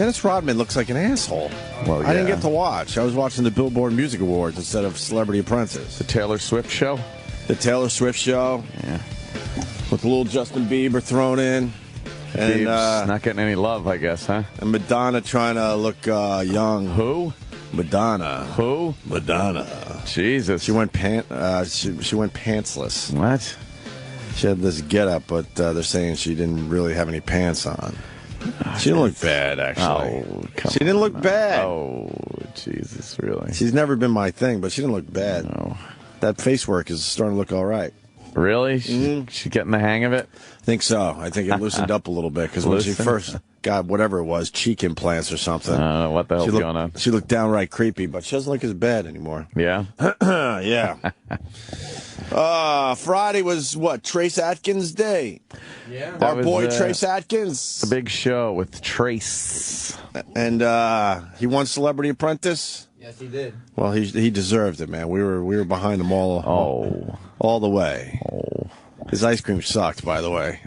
Dennis Rodman looks like an asshole. Well, yeah. I didn't get to watch. I was watching the Billboard Music Awards instead of Celebrity Apprentice. The Taylor Swift show? The Taylor Swift show. Yeah. With a little Justin Bieber thrown in. And Biebs not getting any love, I guess, huh? And Madonna trying to look young. Who? Madonna. Who? Madonna. Jesus. She went she went pantsless. What? She had this getup, but they're saying she didn't really have any pants on. She didn't look bad, actually. Oh, come She didn't look bad. Oh, Jesus, really? She's never been my thing, but she didn't look bad. No. That face work is starting to look all right. Really? She getting the hang of it? I think so. I think it loosened up a little bit because when she first got whatever it was, cheek implants or something. I don't know what the hell's going on. She looked downright creepy, but she doesn't look as bad anymore. Yeah? Yeah. Friday was what? Trace Adkins Day. Yeah. Our boy Trace Adkins. The big show with Trace. And he won Celebrity Apprentice. Yes, he did. Well, he deserved it, man. We were behind him all the way. Oh. His ice cream sucked, by the way.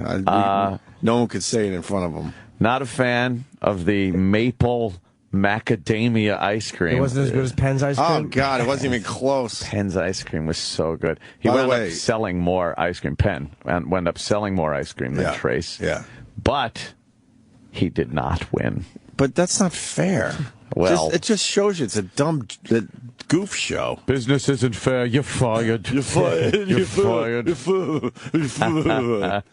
No one could say it in front of him. Not a fan of the maple macadamia ice cream. It wasn't as good as Penn's ice cream? Oh, God, it wasn't even close. Penn's ice cream was so good. He By the wound way- up selling more ice cream. Penn wound up selling more ice cream than Trace. Yeah. But he did not win. But that's not fair. Well, it just shows you it's a dumb goof show. Business isn't fair. You're fired. You're fired. You're fired. You're fired.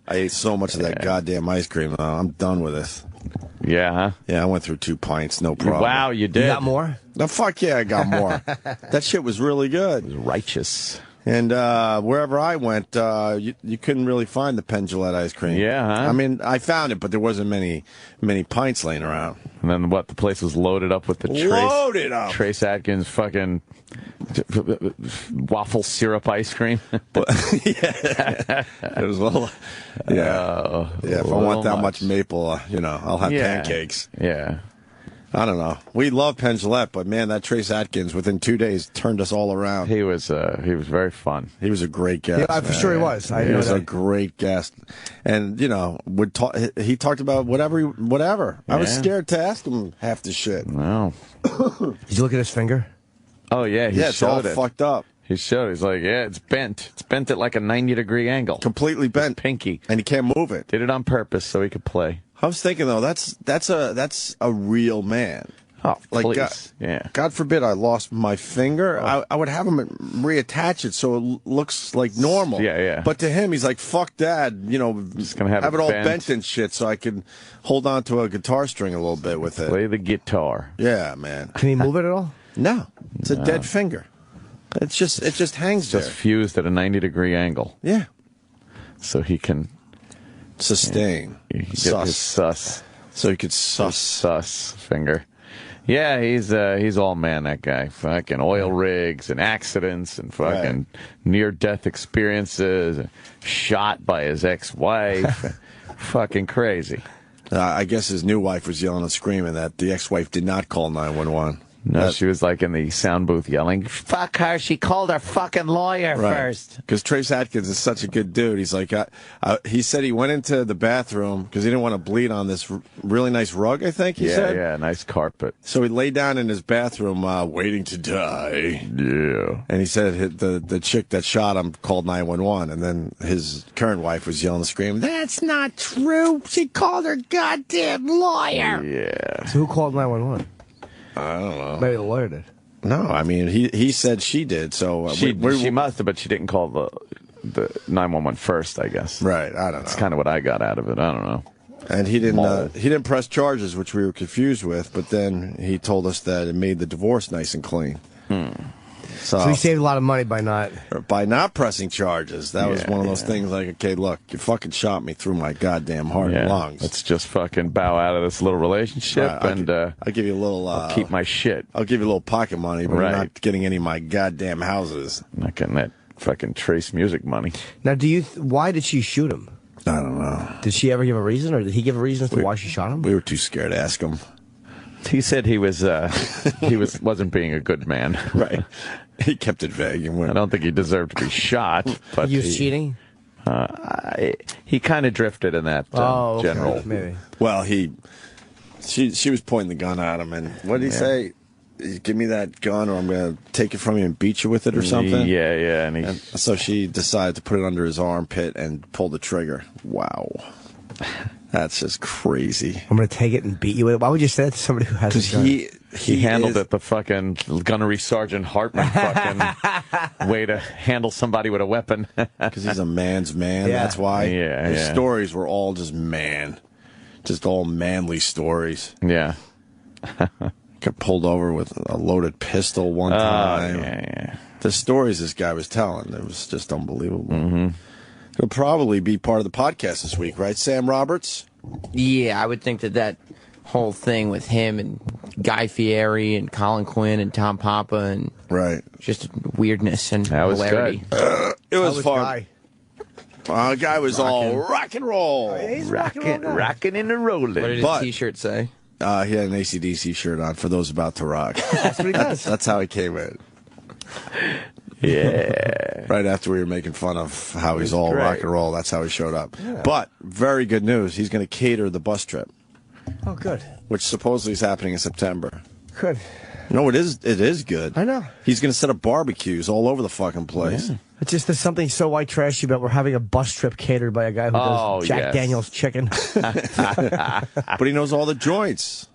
I ate so much of that goddamn ice cream. I'm done with it. Yeah, huh? Yeah, I went through 2 pints, no problem. Wow, you did. You got more? No, fuck yeah, I got more. That shit was really good. Righteous. And wherever I went, you couldn't really find the Penn Gillette ice cream. Yeah, huh? I mean, I found it, but there wasn't many pints laying around. And then what? The place was loaded up with the Trace Adkins fucking waffle syrup ice cream. Yeah. It was a little. Yeah. If I want that much maple, I'll have pancakes. Yeah. I don't know. We love Penn Gillette, but man, that Trace Adkins within 2 days turned us all around. He was very fun. He was a great guest. Yeah, for sure he was. He was a great guest, and he talked about whatever. I was scared to ask him half the shit. No. Did you look at his finger? Oh yeah, it's all fucked up. He showed. He's like, yeah, it's bent. It's bent at like a 90-degree angle. Completely bent. His pinky, and he can't move it. Did it on purpose so he could play. I was thinking though, that's a real man. Oh, like please. God forbid I lost my finger. I would have him reattach it so it looks like normal. Yeah. But to him, he's like, fuck that. Just gonna have it all bent. bent and shit so I can hold on to a guitar string a little bit with it. Play the guitar. Yeah, man. Can he move it at all? No. It's a dead finger. It just hangs there. Just fused at a 90-degree angle. Yeah. So he can sustain. Get his sus. So he could sus finger. Yeah, he's all man, that guy. Fucking oil rigs and accidents and fucking near-death experiences. Shot by his ex-wife. Fucking crazy. I guess his new wife was yelling and screaming that the ex-wife did not call 911. No, she was like in the sound booth yelling, fuck her, she called her fucking lawyer first. Because Trace Adkins is such a good dude. He's like, he said he went into the bathroom because he didn't want to bleed on this really nice rug, I think he said. Yeah, nice carpet. So he lay down in his bathroom waiting to die. Yeah. And he said the chick that shot him called 911, and then his current wife was yelling and screaming, that's not true. She called her goddamn lawyer. Yeah. So who called 911? I don't know. Maybe the lawyer did. No, I mean, he said she did, so... She must have, but she didn't call the 911 first, I guess. Right, I don't know. That's kind of what I got out of it. I don't know. And he didn't press charges, which we were confused with, but then he told us that it made the divorce nice and clean. So he saved a lot of money by not pressing charges. That was one of those things like, okay, look, you fucking shot me through my goddamn heart and lungs. Let's just fucking bow out of this little relationship, I'll give you a little... I'll keep my shit. I'll give you a little pocket money, but you're not getting any of my goddamn houses. I'm not getting that fucking Trace music money. Now, why did she shoot him? I don't know. Did she ever give a reason, or did he give a reason as to why she shot him? We were too scared to ask him. He said he wasn't being a good man. Right. He kept it vague. I don't think he deserved to be shot. But he was cheating? He kind of drifted in that general. Maybe. Well, he She was pointing the gun at him, and what did he say? Give me that gun, or I'm going to take it from you and beat you with it, or something. Yeah. And so she decided to put it under his armpit and pull the trigger. Wow, that's just crazy. I'm going to take it and beat you with it. Why would you say that to somebody who has a gun? He handled it the fucking Gunnery Sergeant Hartman fucking way to handle somebody with a weapon. Because he's a man's man. Yeah. That's why. Yeah, His stories were all just all manly stories. Yeah. Got pulled over with a loaded pistol one time. Yeah. The stories this guy was telling, it was just unbelievable. Mm-hmm. He'll probably be part of the podcast this week, right, Sam Roberts? Yeah, I would think that whole thing with him and Guy Fieri and Colin Quinn and Tom Papa and just weirdness and that was hilarity. Good. It was fun. Guy? The guy was all rock and roll. He's Rocking and rolling. What did his T-shirt say? He had an AC/DC shirt on for those about to rock. That's what he does. That's how he came in. Yeah. Right after we were making fun of how he's all great. rock and roll, that's how he showed up. Yeah. But very good news. He's going to cater the bus trip. Oh, good. Which supposedly is happening in September. Good. No, it is. It is good. I know. He's going to set up barbecues all over the fucking place. Yeah. It's just there's something so white trashy about we're having a bus trip catered by a guy who does Jack Daniel's chicken. But he knows all the joints.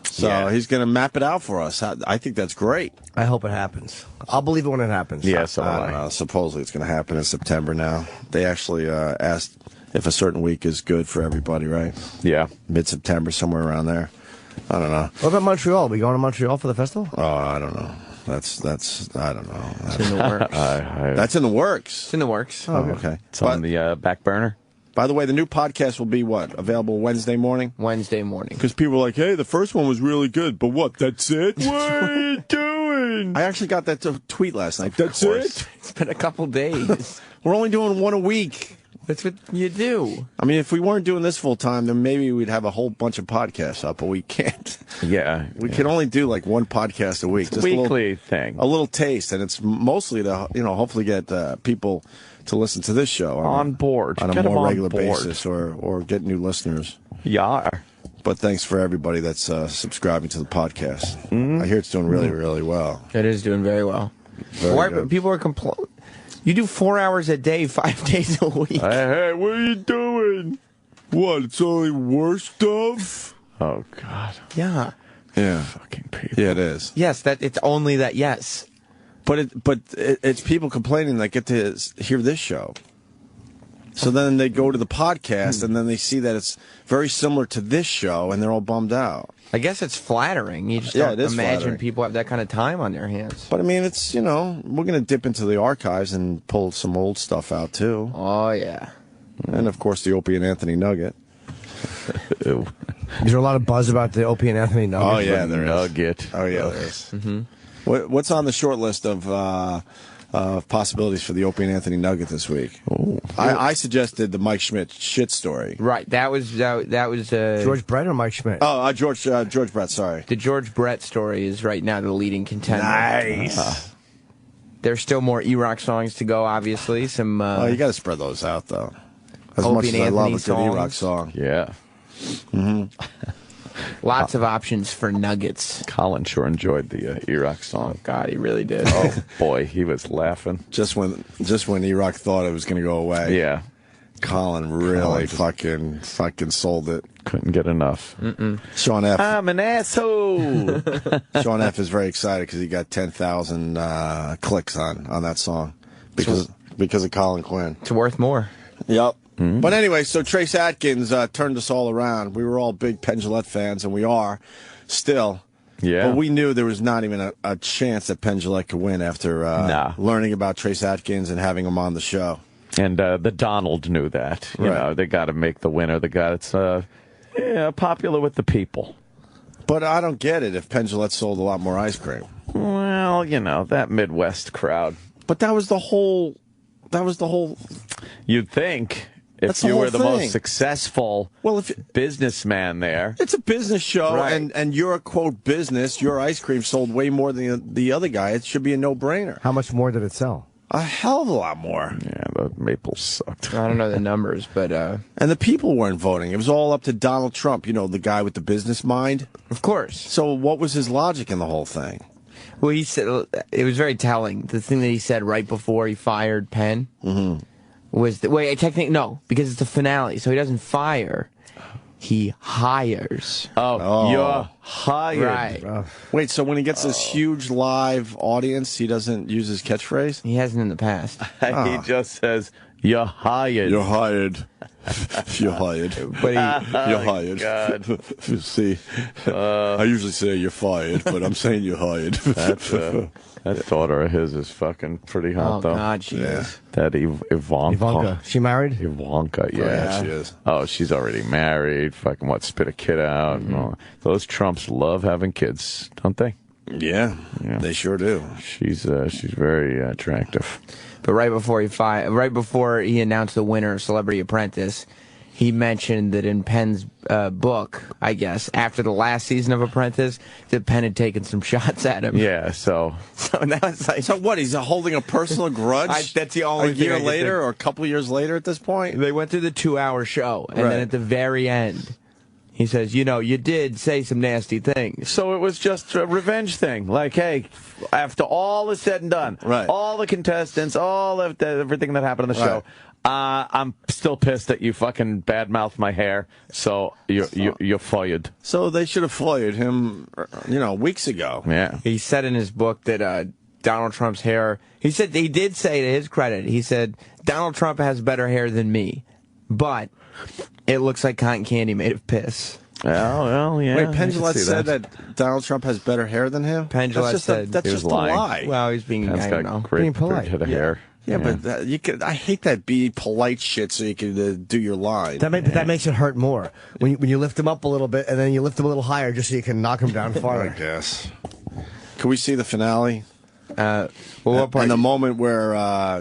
So he's going to map it out for us. I think that's great. I hope it happens. I'll believe it when it happens. Yeah, so I don't know. Supposedly it's going to happen in September now. They actually asked if a certain week is good for everybody, right? Yeah. Mid-September, somewhere around there. I don't know. What about Montreal? Are we going to Montreal for the festival? Oh, I don't know. That's I don't know. It's in the works. That's in the works. It's in the works. Oh, okay. It's on the back burner. By the way, the new podcast will be what? Available Wednesday morning? Wednesday morning. Because people are like, hey, the first one was really good, but what? That's it? What are you doing? I actually got that tweet last night. That's it? It's been a couple days. We're only doing one a week. That's what you do. I mean, if we weren't doing this full time, then maybe we'd have a whole bunch of podcasts up, but we can't. Yeah. We can only do like one podcast a week. It's a weekly thing. A little taste, and it's mostly to, hopefully get people to listen to this show on board on a more regular basis, or get new listeners. Yeah. But thanks for everybody that's subscribing to the podcast. Mm-hmm. I hear it's doing really, really well. It is doing very well. Very good. People are complaining. You do 4 hours a day, 5 days a week. Hey, what are you doing? What? It's only worse stuff? Oh, God. Yeah. Yeah. Fucking people. Yeah, it is. Yes, it's only that, yes. But it's people complaining that get to hear this show. So then they go to the podcast, and then they see that it's very similar to this show, and they're all bummed out. I guess it's flattering. You just Yeah, don't it is imagine flattering. people have that kind of time on their hands. But, I mean, it's, we're going to dip into the archives and pull some old stuff out, too. Oh, yeah. And, of course, the Opie and Anthony Nugget. Ew. Is there a lot of buzz about the Opie and Anthony Nugget? Oh, yeah, there is. Nugget. Oh, yeah, there is. Mm-hmm. What's on the short list of possibilities for the Opie and Anthony Nugget this week? I suggested the Mike Schmidt shit story. Right. That was George Brett or Mike Schmidt? Oh, George Brett, sorry. the George Brett story is right now the leading contender. Nice. There's still more E-Rock songs to go, obviously. Some You got to spread those out, though. As Opie much and as I love a Anthony good E-Rock songs. song. Yeah. lots of options for nuggets. Colin sure enjoyed the E-Rock song. God, he really did. Oh, boy, he was laughing. Just when E-Rock thought it was going to go away. Yeah. Colin really fucking sold it. Couldn't get enough. Sean F. I'm an asshole. Sean F. is very excited because he got 10,000 clicks on that song because of Colin Quinn. It's worth more. Yep. Mm-hmm. But anyway, so Trace Adkins turned us all around. We were all big Penn Jillette fans, and we are still. Yeah. But we knew there was not even a chance that Penn Jillette could win after learning about Trace Adkins and having him on the show. And the Donald knew that. You know, they got to make the winner the guy that's popular with the people. But I don't get it if Penn Jillette sold a lot more ice cream. Well, that Midwest crowd. But that was the whole. You'd think That's if the you whole were the thing. most successful businessman there. It's a business show, Right. and your quote business, your ice cream sold way more than the other guy. It should be a no-brainer. How much more did it sell? A hell of a lot more. Yeah, the Maples sucked. I don't know the numbers, but and the people weren't voting. It was all up to Donald Trump, the guy with the business mind. Of course. So what was his logic in the whole thing? Well, he said it was very telling. The thing that he said right before he fired Penn was technically no, because it's the finale, so he doesn't fire. He hires. Oh, you're hired. Right. Wait, so when he gets this huge live audience, he doesn't use his catchphrase? He hasn't in the past. He just says, you're hired. You're hired. You're hired. But you're hired. God. See, I usually say you're fired, but I'm saying you're hired. That daughter of his is fucking pretty hot, though. Oh, God, she is. That Ivanka. Ivanka. She married? Ivanka, yeah. Oh, yeah, she is. Oh, she's already married. Fucking spit a kid out. And all. Those Trumps love having kids, don't they? Yeah, they sure do. She's very attractive. But right before he announced the winner of Celebrity Apprentice, he mentioned that in Penn's book, I guess, after the last season of Apprentice, that Penn had taken some shots at him. Yeah, so that was like, so what? He's holding a personal grudge. That's the only a year later, or a couple years later at this point. They went through the 2-hour show, and then at the very end, he says, you did say some nasty things. So it was just a revenge thing. Like, hey, after all is said and done, all the contestants, everything that happened on the show, I'm still pissed that you fucking badmouthed my hair, so you're fired. So they should have fired him, weeks ago. Yeah. He said in his book that Donald Trump's hair, he did say, to his credit, he said, Donald Trump has better hair than me, but it looks like cotton candy made of piss. Oh, well, yeah. Wait, Penn said that Donald Trump has better hair than him? Penn said that's just a lie. Well, he's being, Penn's being polite. Head of hair. Yeah, but I hate that be polite shit so you can do your line. That makes it hurt more. When you lift him up a little bit and then you lift him a little higher just so you can knock him down farther. I guess. Can we see the finale? And the moment where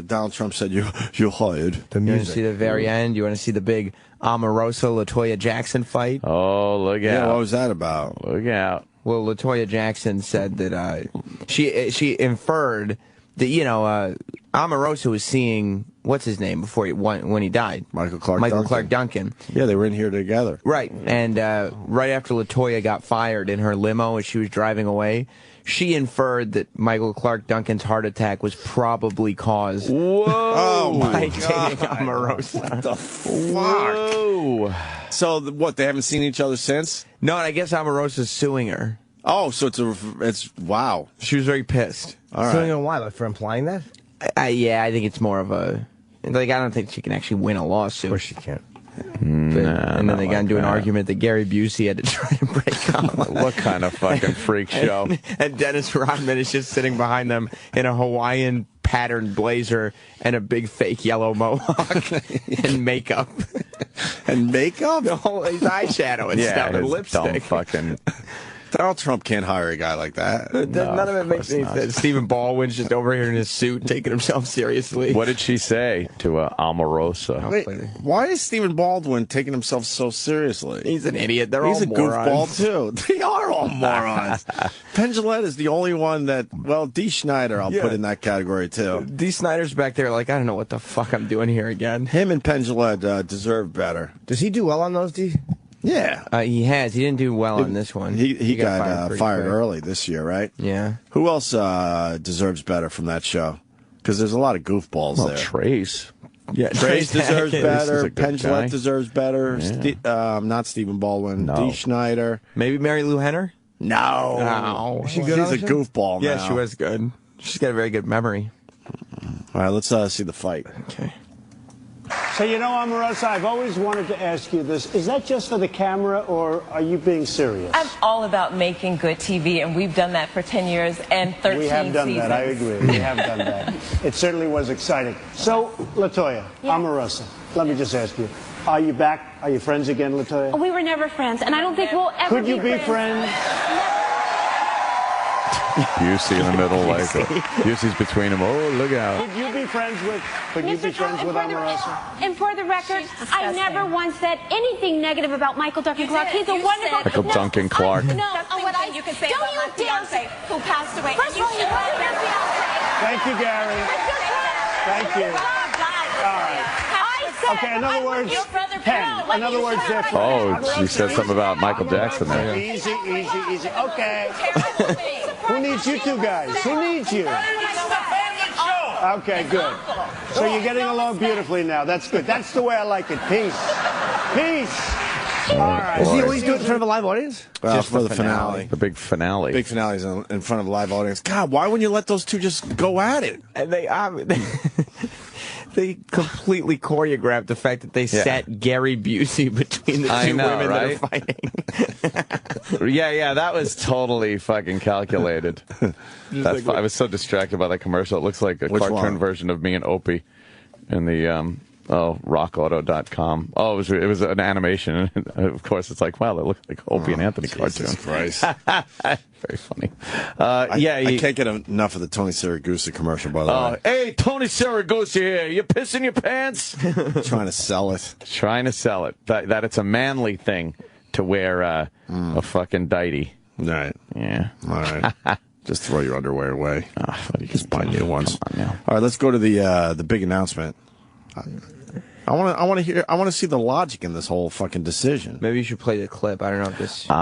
Donald Trump said, you're hired. The music. You want to see the very end? You want to see the big Omarosa LaToya Jackson fight? Oh, look out. Yeah, what was that about? Look out. Well, LaToya Jackson said that she inferred that, Omarosa was seeing, what's his name before when he died? Michael Clark Duncan. Yeah, they were in here together. Right. And right after LaToya got fired in her limo as she was driving away, she inferred that Michael Clark Duncan's heart attack was probably caused by taking Omarosa. What the fuck? Whoa. So, what, they haven't seen each other since? No, and I guess Omarosa's suing her. Oh, so it's wow. She was very pissed. All right. Suing her why? Like for implying that? Yeah, I think it's more of a... I don't think she can actually win a lawsuit. Of course she can't. And then they got into an argument that Gary Busey had to try to break up. What kind of fucking freak show? And Dennis Rodman is just sitting behind them in a Hawaiian patterned blazer and a big fake yellow mohawk and makeup. And makeup? The whole his eyeshadow and stuff and lipstick. Dumb fucking... Donald Trump can't hire a guy like that. None of it makes any sense. Stephen Baldwin's just over here in his suit, taking himself seriously. What did she say to Omarosa? Wait, why is Stephen Baldwin taking himself so seriously? He's an idiot. He's a goofball, too. They are all morons. Penn is the only one that, Dee Snider I'll put in that category, too. Dee Snider's back there like, I don't know what the fuck I'm doing here again. Him and Penn deserve better. Does he do well on those, D? Yeah. He has. He didn't do well on this one. He got fired early this year, right? Yeah. Who else deserves better from that show? Because there's a lot of goofballs there. Trace. Yeah, Trace deserves better. Penn deserves better. Yeah. Not Stephen Baldwin. No. Dee Snider. Maybe Mary Lou Henner? No. Is she good? She's a goofball now. Yeah, she was good. She's got a very good memory. All right, let's see the fight. Okay. So, Omarosa, I've always wanted to ask you this. Is that just for the camera, or are you being serious? I'm all about making good TV, and we've done that for 10 years and 13 seasons. We have done that. I agree. We have done that. It certainly was exciting. So, LaToya, Omarosa, let me just ask you. Are you back? Are you friends again, LaToya? We were never friends, and I don't think we'll ever Could you be friends? Busey in the middle, like Busey's between them. Oh, look out! Could you be friends with Omarosa? And for the record, I never once said anything negative about Michael Duncan Clark. He's a wonderful... Michael Duncan Clark. No, That's what you can say about my fiance who passed away. First of all, you love your fiance. Thank you, Gary. Thank you. All right. Okay, in other words, Penn. In other words, oh, she said something about Michael Jackson there. Easy. Okay. Who needs you two guys? Who needs you? Okay, good. So you're getting along beautifully now. That's good. That's the way I like it. Peace. All right. Does he always do it in front of a live audience? Just for the finale. The big finale. Big finale's in front of a live audience. God, why wouldn't you let those two just go at it? And they completely choreographed the fact that they sat Gary Busey between the two women right? that are fighting. Yeah, that was totally fucking calculated. I was so distracted by that commercial. It looks like a cartoon version of me and Opie in the rockauto.com. Oh, it was an animation. Of course, it's like, wow, that looks like Opie and Anthony cartoon. Jesus Christ. Very funny. I can't get enough of the Tony Siragusa commercial, by the way. Hey, Tony Siragusa here. You pissing your pants? Trying to sell it. Trying to sell it. That it's a manly thing to wear a fucking dighty. Right. Yeah. All right. Just throw your underwear away. Just buy new ones. Come on now. All right, let's go to the big announcement. I want to see the logic in this whole fucking decision. Maybe you should play the clip. I don't know if this. Okay,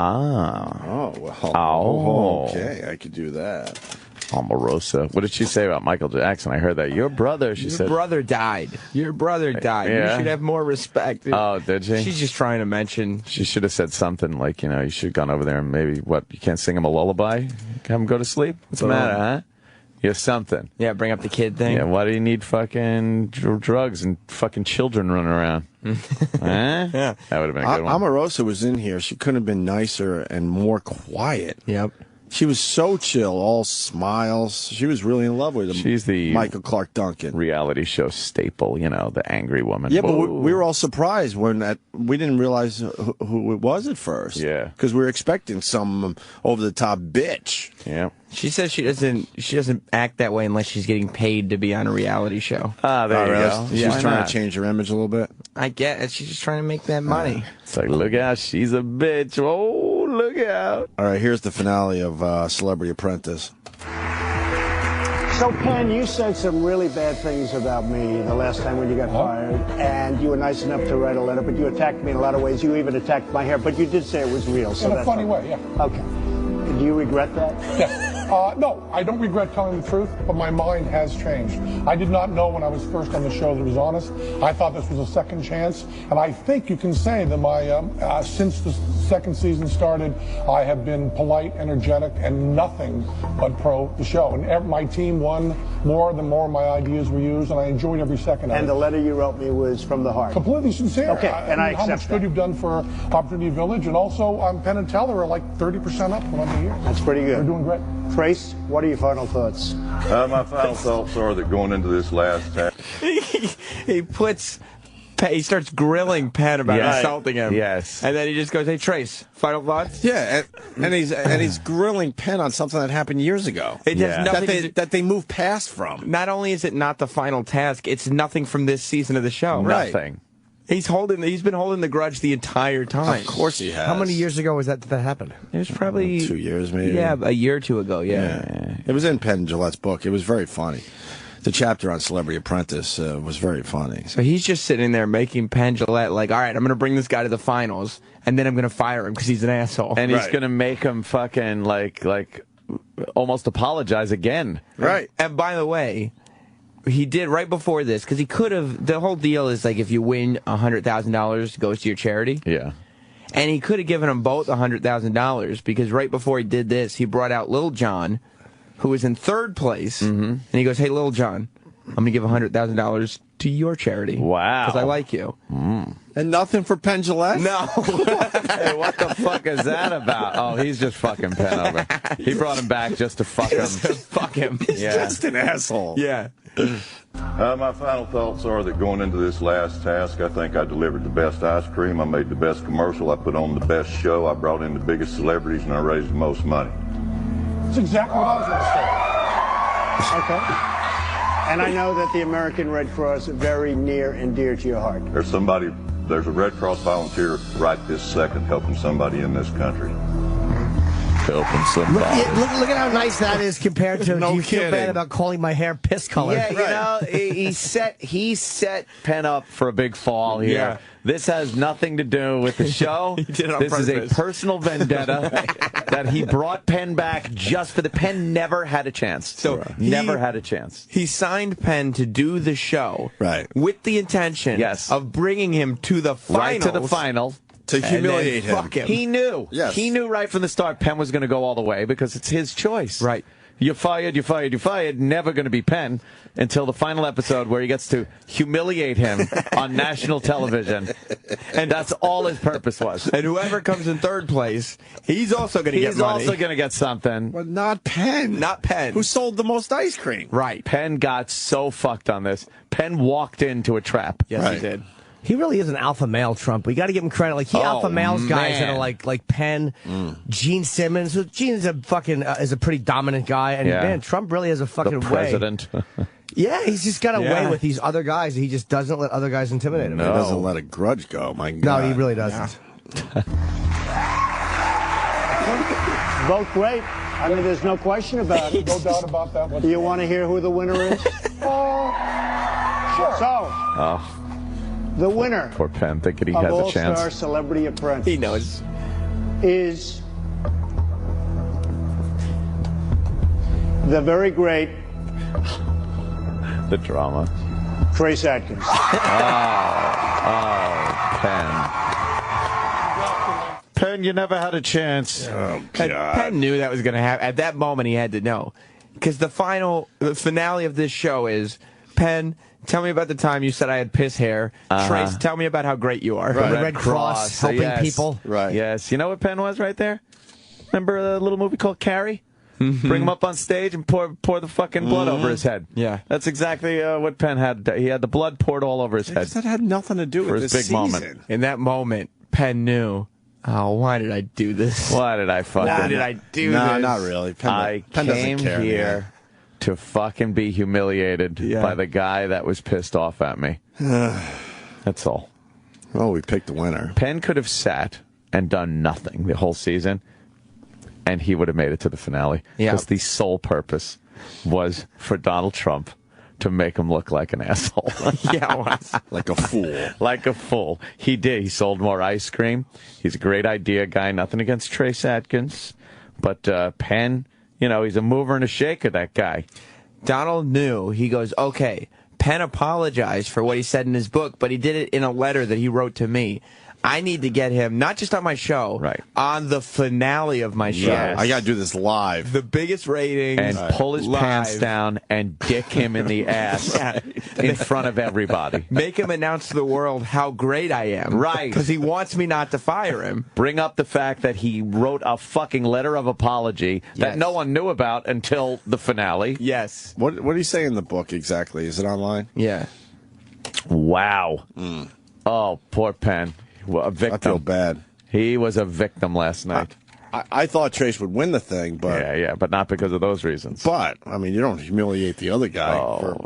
I could do that. Omarosa. What did she say about Michael Jackson? I heard that. Your brother, she said. Your brother died. Your brother died. Yeah. You should have more respect. Oh, did she? She's just trying to mention. She should have said something like, you should have gone over there and maybe, you can't sing him a lullaby? Have him go to sleep? What's the matter, huh? You have something. Yeah, bring up the kid thing. Yeah, why do you need fucking drugs and fucking children running around? Yeah. That would have been a good one. Omarosa was in here. She couldn't have been nicer and more quiet. Yep. She was so chill, all smiles. She was really in love with him. She's the Michael Clark Duncan reality show staple, the angry woman. Yeah, but we were all surprised when we didn't realize who it was at first. Yeah, because we were expecting some over the top bitch. Yeah. She says she doesn't act that way unless she's getting paid to be on a reality show. Ah, there you go. She's trying to change her image a little bit. I get it. She's just trying to make that money. It's like, look out, she's a bitch. Oh, look out. All right, here's the finale of Celebrity Apprentice. So, Penn, you said some really bad things about me the last time when you got fired, and you were nice enough to write a letter, but you attacked me in a lot of ways. You even attacked my hair, but you did say it was real. So in a funny way, yeah. Okay. Do you regret that? Yeah. No, I don't regret telling the truth, but my mind has changed. I did not know when I was first on the show that it was honest. I thought this was a second chance, and I think you can say that my since the second season started, I have been polite, energetic, and nothing but pro the show. And my team won more the more my ideas were used, and I enjoyed every second of it. And the letter you wrote me was from the heart. Completely sincere. Okay, and I accept how much good you've done for Opportunity Village, and also Penn and Teller are like 30% up from under here. That's pretty good. They're doing great. Trace, what are your final thoughts? My final thoughts are that going into this last task, he starts grilling Penn about insulting him. Yes. And then he just goes, hey, Trace, final thoughts? Yeah, and he's grilling Penn on something that happened years ago. It has nothing that they moved past from. Not only is it not the final task, it's nothing from this season of the show. Right. Nothing. He's been holding the grudge the entire time. Of course he has. How many years ago was that happened? It was probably 2 years, maybe. Yeah, a year or two ago. Yeah. It was in Penn Jillette's book. It was very funny. The chapter on Celebrity Apprentice was very funny. So he's just sitting there making Penn Jillette like, all right, I'm going to bring this guy to the finals, and then I'm going to fire him because he's an asshole. And he's going to make him fucking like almost apologize again. Right. And by the way, he did right before this, because he could have, the whole deal is like if you win $100,000, it goes to your charity. Yeah. And he could have given them both $100,000, because right before he did this, he brought out Lil Jon, who was in third place, and he goes, hey, Lil Jon, I'm going to give $100,000 to your charity. Wow. Because I like you. And nothing for Penn Jillette? No. Hey, what the fuck is that about? Oh, he's just fucking Penn over. He brought him back just to fuck him. Fuck him. He's just an asshole. Yeah. my final thoughts are that going into this last task, I think I delivered the best ice cream, I made the best commercial, I put on the best show, I brought in the biggest celebrities, and I raised the most money. That's exactly what I was going to say. Okay. And I know that the American Red Cross is very near and dear to your heart. There's a Red Cross volunteer right this second helping somebody in this country. helping somebody. Look at how nice that is compared to. No do you feel kidding. bad about calling my hair piss color? Yeah, you know, he set Penn up for a big fall here. Yeah. This has nothing to do with the show. He did it on This is a purpose. personal vendetta that he brought Penn back just for the Penn never had a chance. So never had a chance. He signed Penn to do the show, Right. with the intention of bringing him to the finals. Right to the final. To humiliate him. Fuck him. He knew. Yes. He knew right from the start Penn was going to go all the way because it's his choice. Right. You're fired, you're fired, you're fired. Never going to be Penn until the final episode where he gets to humiliate him on national television. And that's all his purpose was. And whoever comes in third place, he's also going to get He's money. also going to get something. But not Penn. Not Penn. Who sold the most ice cream? Right. Penn got so fucked on this. Penn walked into a trap. Yes, Right. he did. He really is an alpha male, Trump. We got to give him credit. Like he alpha males guys that man. are like Penn, Gene Simmons. So Gene's a fucking is a pretty dominant guy, and Yeah. man, Trump really has a fucking The way. president. Yeah, he's just got a Yeah. way with these other guys. He just doesn't let other guys intimidate him. He doesn't let a grudge go. My No, God. he really doesn't. Both great. I mean, there's no question about it. No doubt about that. Do you want to hear who the winner is? Sure. So, the winner Poor Penn thinking he of has a All-Star chance. Celebrity Apprentice He knows. is the very great The drama. Trace Adkins. Penn, you never had a chance. Oh, And God. Penn knew that was going to happen. At that moment, he had to know. Because the finale of this show is, Penn, tell me about the time you said I had piss hair. Trace, tell me about how great you are. The Red Cross helping people. Right. Yes. You know what Penn was right there? Remember a little movie called Carrie? Bring him up on stage and pour the fucking blood over his head. Yeah. That's exactly what Penn had. He had the blood poured all over his head. That had nothing to do For with his this big moment. season. In that moment, Penn knew, oh, why did I do this? Why did I fucking... Why did I do No, this? not really. I Penn doesn't came care, here man. to fucking be humiliated by the guy that was pissed off at me. That's all. Well, we picked the winner. Penn could have sat and done nothing the whole season, and he would have made it to the finale. Yeah. Because the sole purpose was for Donald Trump to make him look like an asshole. Yeah, it was. Like a fool. Like a fool. He did. He sold more ice cream. He's a great idea guy. Nothing against Trace Adkins. But Penn, you know, he's a mover and a shaker, that guy. Donald knew. He goes, okay, Penn apologized for what he said in his book, but he did it in a letter that he wrote to me. I need to get him, not just on my show, Right. on the finale of my show. Yes. I got to do this live. The biggest ratings. And pull his live. pants down and dick him in the ass in front of everybody. Make him announce to the world how great I am. Right. Because he wants me not to fire him. Bring up the fact that he wrote a fucking letter of apology that Yes. no one knew about until the finale. Yes. What do you say in the book exactly? Is it online? Yeah. Wow. Oh, poor Penn. Well, a victim. I feel bad. He was a victim last night. I thought Trace would win the thing, but Yeah, but not because of those reasons. I mean, you don't humiliate the other guy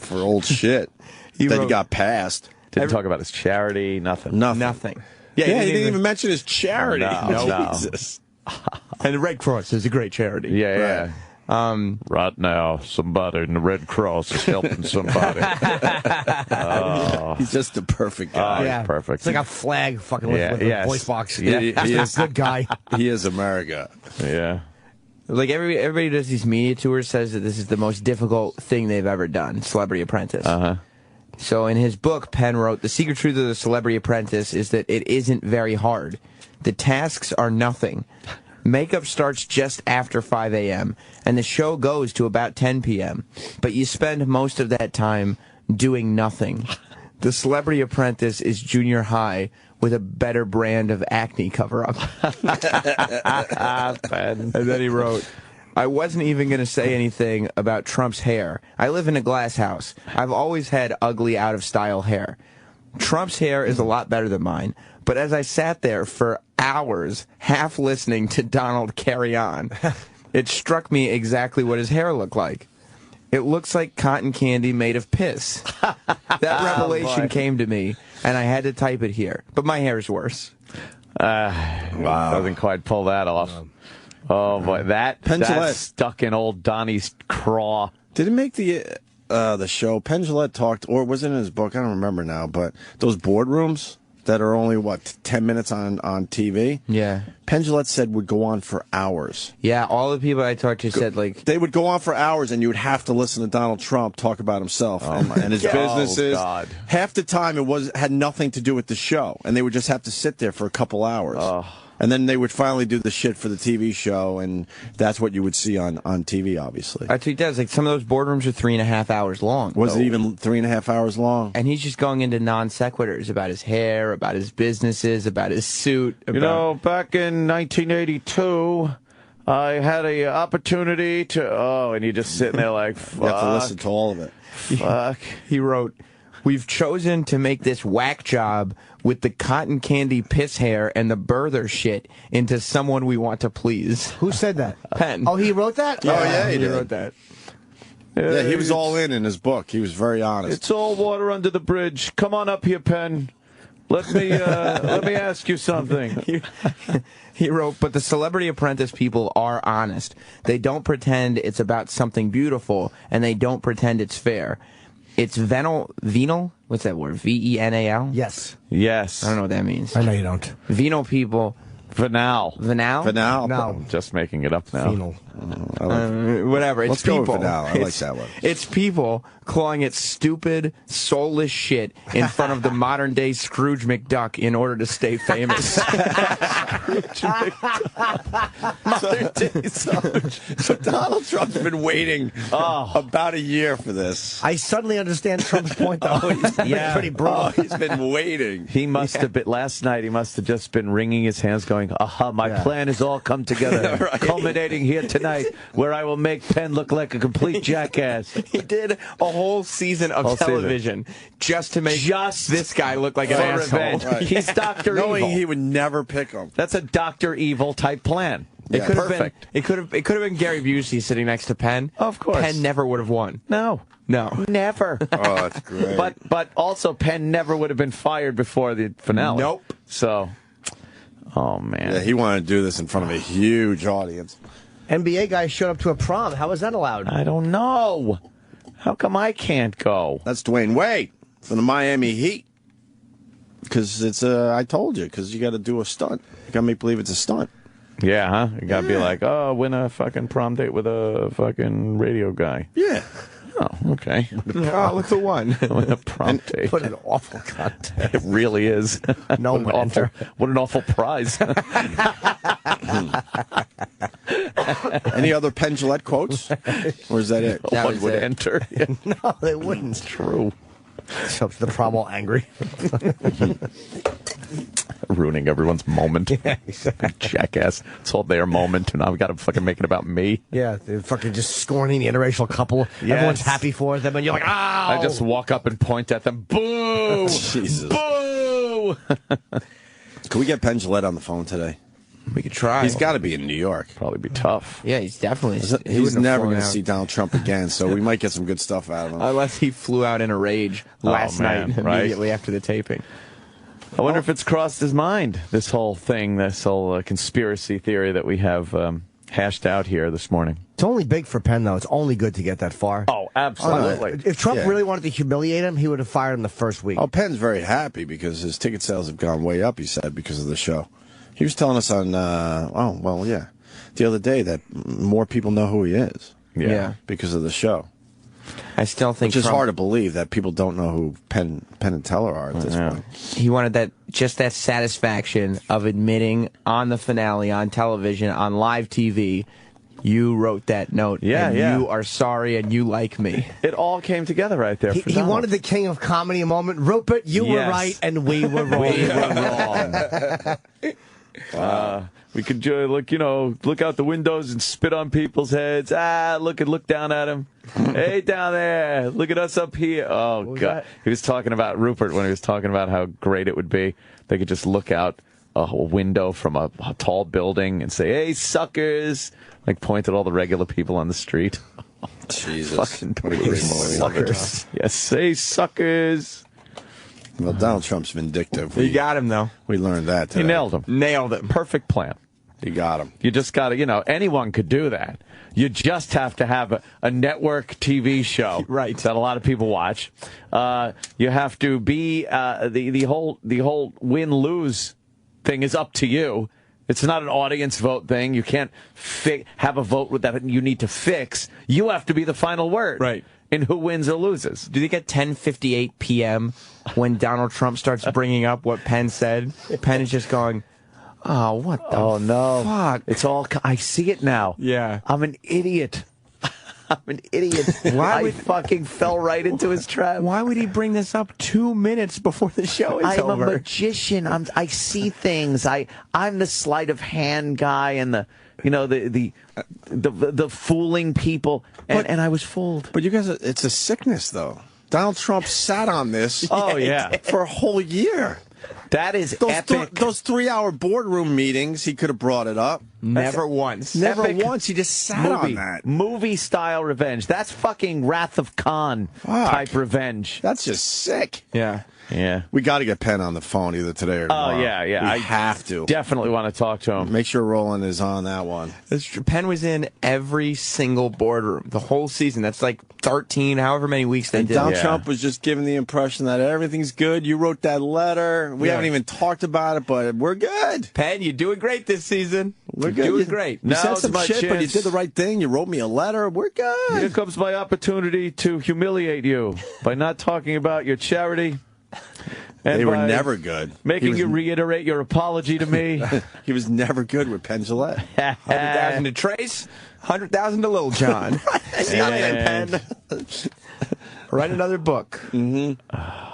for old shit. Then wrote- he got passed. Didn't talk about his charity, nothing. Nothing. Yeah, he didn't even mention his charity. No. Jesus. And the Red Cross is a great charity. Yeah. Right now, somebody in the Red Cross is helping somebody. He's just the perfect guy. Yeah, perfect. It's like a flag fucking with a yes. voice box. Yeah, he He's a good guy. He is America. Yeah. Like everybody does these media tours, says that this is the most difficult thing they've ever done, Celebrity Apprentice. So in his book, Penn wrote, the secret truth of the Celebrity Apprentice is that it isn't very hard. The tasks are nothing. Makeup starts just after 5 a.m., and the show goes to about 10 p.m., but you spend most of that time doing nothing. The Celebrity Apprentice is junior high with a better brand of acne cover-up. And then he wrote, I wasn't even going to say anything about Trump's hair. I live in a glass house. I've always had ugly, out-of-style hair. Trump's hair is a lot better than mine, but as I sat there for hours, half listening to Donald carry on, it struck me exactly what his hair looked like. It looks like cotton candy made of piss. That revelation came to me, and I had to type it here. But my hair's worse. Wow. Doesn't quite pull that off. Oh boy, that stuck in old Donnie's craw. Did it make the show? Penn Jillette talked, or was it in his book? I don't remember now. But those boardrooms that are only 10 minutes on TV. Yeah. Penn Jillette said would go on for hours. Yeah, all the people I talked to said they would go on for hours, and you would have to listen to Donald Trump talk about himself and his businesses. God. Half the time it had nothing to do with the show, and they would just have to sit there for a couple hours. And then they would finally do the shit for the TV show, and that's what you would see on TV, obviously. I think that's some of those boardrooms are 3.5 hours long. Was it even 3.5 hours long? And he's just going into non sequiturs about his hair, about his businesses, about his suit. You know, back in 1982, I had an opportunity to. And you're just sitting there like, fuck. You have to listen to all of it. Fuck. He wrote, "We've chosen to make this whack job with the cotton candy piss hair and the birther shit into someone we want to please." Who said that? Penn. Oh, he wrote that? Yeah, he wrote that. Yeah, he was all in his book. He was very honest. It's all water under the bridge. Come on up here, Penn. Let me ask you something. He wrote, "But the Celebrity Apprentice people are honest. They don't pretend it's about something beautiful, and they don't pretend it's fair. It's venal? What's that word? V-E-N-A-L? Yes. Yes. I don't know what that means. I know you don't. Venal people. Venal. Venal? Venal. No. I'm just making it up now. Venal. Whatever. It's Let's go people. with Venal. I like that one. It's people clawing at stupid, soulless shit in front of the modern day Scrooge McDuck in order to stay famous." Modern day so Donald Trump's been waiting about a year for this. I suddenly understand Trump's point, though. Yeah. Pretty brutal. He's been waiting. He must have been, last night, he must have just been wringing his hands going, my plan has all come together, Right. culminating here tonight, where I will make Penn look like a complete jackass. He did a whole season of television just to make this guy look like an asshole. Revenge. Right. He's Dr. Knowing Evil. he would never pick him. That's a Dr. Evil type plan. It Yeah. could have been. Perfect. It could have been Gary Busey sitting next to Penn. Of course. Penn never would have won. No. Never. Oh, that's great. But also Penn never would have been fired before the finale. Nope. So, oh man. Yeah, he wanted to do this in front of a huge audience. NBA guy showed up to a prom. How was that allowed? I don't know. How come I can't go? That's Dwayne Wade from the Miami Heat. Because it's I told you, because you got to do a stunt. You got to make believe it's a stunt. Yeah, huh? You gotta be like, win a fucking prom date with a fucking radio guy. Yeah. Oh, okay. Oh, look who won. Win a prom date. What an awful contest. It really is. No what, one enter. What an awful prize. Any other Penn Jillette quotes? Or is that it? That One was would it. enter. No, they wouldn't. True. Show up to the prom all angry. Ruining everyone's moment. Yeah, exactly. Jackass. It's all their moment, and now I've got to fucking make it about me. Yeah, they're fucking just scorning the interracial couple. Yes. Everyone's happy for them, and you're like, ow! I just walk up and point at them. Boo! Jesus. Boo! Can we get Penn Jillette on the phone today? We could try. He's got to be in New York. Probably be tough. Yeah, he's definitely. He's never going to see Donald Trump again, so we might get some good stuff out of him. Unless he flew out in a rage last man, night right? immediately after the taping. I wonder if it's crossed his mind, this whole thing, this whole conspiracy theory that we have hashed out here this morning. It's only big for Penn, though. It's only good to get that far. Oh, absolutely. If Trump really wanted to humiliate him, he would have fired him the first week. Oh, Penn's very happy because his ticket sales have gone way up, he said, because of the show. He was telling us on, the other day that more people know who he is. Yeah. Because of the show. I still think Which is Trump, hard to believe that people don't know who Penn and Teller are at this point. he wanted that satisfaction of admitting on the finale, on television, on live TV, you wrote that note. Yeah, and yeah. you are sorry and you like me. It all came together right there. He wanted the king of comedy a moment. Rupert, you were right and we were wrong. We were wrong. We could look out the windows and spit on people's heads. Look down at him. Hey, down there. Look at us up here. Oh, God. that? He was talking about Rupert when he was talking about how great it would be. They could just look out a window from a tall building and say, hey, suckers. Like point at all the regular people on the street. Jesus. Fucking What a great movie. suckers. Yes, hey, suckers. Well, Donald Trump's vindictive. You got him, though. We learned that He today. nailed him. Nailed it. Perfect plan. You got him. You just got to, anyone could do that. You just have to have a network TV show right. that a lot of people watch. You have to be the whole win-lose thing is up to you. It's not an audience vote thing. You can't have a vote with that you need to fix. You have to be the final word. Right. In who wins or loses. Do you think at 10:58 p.m. when Donald Trump starts bringing up what Penn said, Penn is just going, oh, what the fuck? It's all, I see it now. Yeah. I'm an idiot. I'm an idiot. I fucking fell right into his trap. Why would he bring this up 2 minutes before the show is over? I'm a magician. I see things. I'm the sleight of hand guy and the fooling people. And I was fooled. But you guys, it's a sickness, though. Donald Trump sat on this for a whole year. That is epic. Those 3-hour boardroom meetings, he could have brought it up. Never once. Never once. He just sat on that. Movie-style revenge. That's fucking Wrath of Khan type revenge. That's just sick. Yeah. Yeah. We got to get Penn on the phone either today or tomorrow. Oh, yeah. We have to. Definitely want to talk to him. Make sure Roland is on that one. Penn was in every single boardroom the whole season. That's like 13, however many weeks they did. Donald Trump was just giving the impression that everything's good. You wrote that letter. We haven't even talked about it, but we're good. Penn, you're doing great this season. We're good. Doing great. You said some shit, but you did the right thing. You wrote me a letter. We're good. Here comes my opportunity to humiliate you by not talking about your charity. And they were never good. Making you reiterate your apology to me. He was never good with Penn Jillette. 100,000 to Trace, 100,000 to Little John. Penn. Write another book. Mm-hmm.